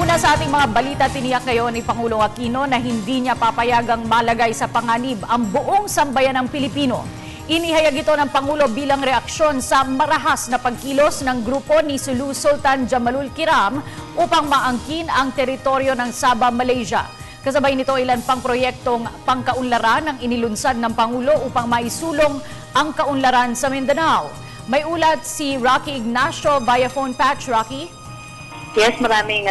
Una sa ating mga balita, tiniyak ngayon ni Pangulong Aquino na hindi niya papayagang malagay sa panganib ang buong sambayan ng Pilipino. Inihayag ito ng Pangulo bilang reaksyon sa marahas na pagkilos ng grupo ni Sulu Sultan Jamalul Kiram upang maangkin ang teritoryo ng Sabah, Malaysia. Kasabay nito ilan pang proyektong pangkaunlaran ang inilunsad ng Pangulo upang maisulong ang kaunlaran sa Mindanao. May ulat si Rocky Ignacio via phone patch. Rocky? Yes, maraming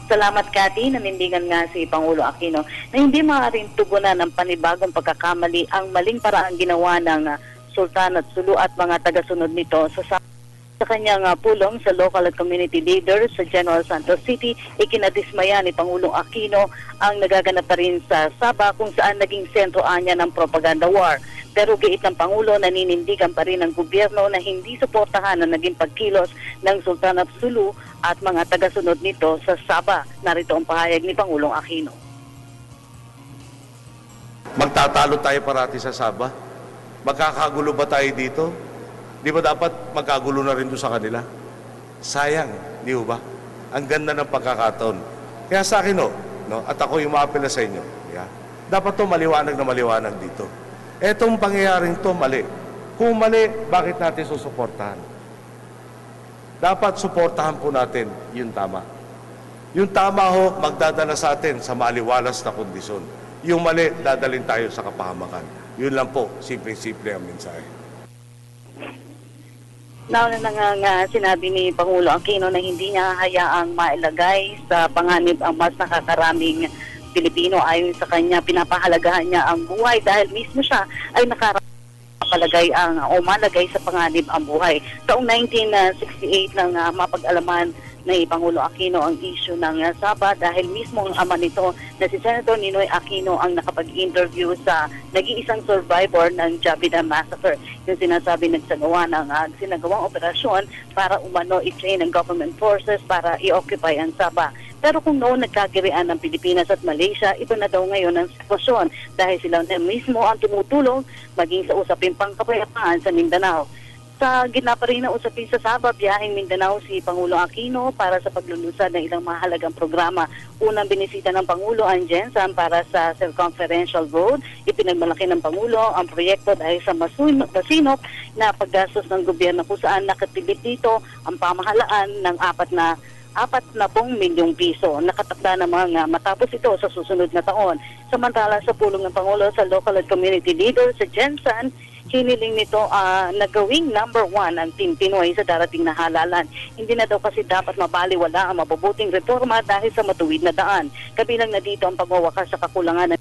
salamat, Cathy. Nanindigan nga si Pangulo Aquino na hindi maaaring tugunan ng panibagong pagkakamali ang maling paraan ginawa ng Sultan at Sulu at mga tagasunod nito sa kanyang pulong sa local at community leaders sa General Santos City. Ikinadismaya ni Pangulong Aquino ang nagaganap pa rin sa Sabah kung saan naging sentro anya ng propaganda war. Pero giit ng Pangulo, naninindigan pa rin ng gobyerno na hindi suportahan ang naging pagkilos ng Sultan at Sulu at mga tagasunod nito sa Sabah. Narito ang pahayag ni Pangulong Aquino. Magtatalo tayo parati sa Sabah? Magkakagulo ba tayo dito? Di ba dapat magkagulo na rin doon sa kanila? Sayang, di ba? Ang ganda ng pagkakataon. Kaya sa akin, no, at ako yung maapela sa inyo, dapat to maliwanag na maliwanag dito. Etong pangyayaring to mali. Kung mali, bakit natin susuportahan? Dapat suportahan po natin yung tama. Yung tama ho, magdadala sa atin sa maliwalas na kondisyon. Yung mali, dadalhin tayo sa kapahamakan. Yun lang po, simple-simple ang mensahe. Nauna na nga sinabi ni Pangulo Aquino na hindi niya hayaang mailagay sa panganib ang mas nakakaraming Pilipino. Ayon sa kanya, pinapahalagahan niya ang buhay dahil mismo siya ay nakalagay malagay sa panganib ang buhay. Taong 1968 nang mapag-alaman ni Pangulo Aquino ang issue ng Sabah dahil mismo ang ama nito na si Senator Ninoy Aquino ang nakapag-interview sa nag-iisang survivor ng Jabida Massacre. Yung sinasabi nagsagawa ng sinagawang operasyon para umano i-train ang government forces para i-occupy ang Sabah. Pero kung noon nagkagirian ng Pilipinas at Malaysia, ito na daw ngayon ang sitwasyon dahil sila na mismo ang tumutulong maging sa usapin pangkapayapaan sa Mindanao. Sa gitna pa rin ng usapin sa Sabah, biyaheng Mindanao si Pangulo Aquino para sa paglulunsad ng ilang mahalagang programa. Unang binisita ng Pangulo ang Jensan para sa Circumferential Road. Ipinagmalaki ng Pangulo ang proyekto dahil sa masinop na paggastos ng gobyerno kung saan nakatilip dito ang pamahalaan ng 40 milyong piso. Nakatakda namang matapos ito sa susunod na taon. Samantala sa pulong ng Pangulo sa local at community leaders sa Jensan, hiniling nito na gawing number 1 ang Team Pinoy sa darating na halalan. Hindi na daw kasi dapat mabaliwala ang mabubuting reforma dahil sa matuwid na daan. Kabilang na dito ang pagwawakas sa kakulangan ng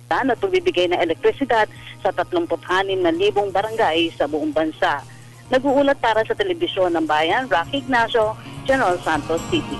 daan at pagbibigay ng elektrisidad sa 36,000 barangay sa buong bansa. Nag-uulat para sa Telebisyon ng Bayan, Rocky Ignacio, General Santos City.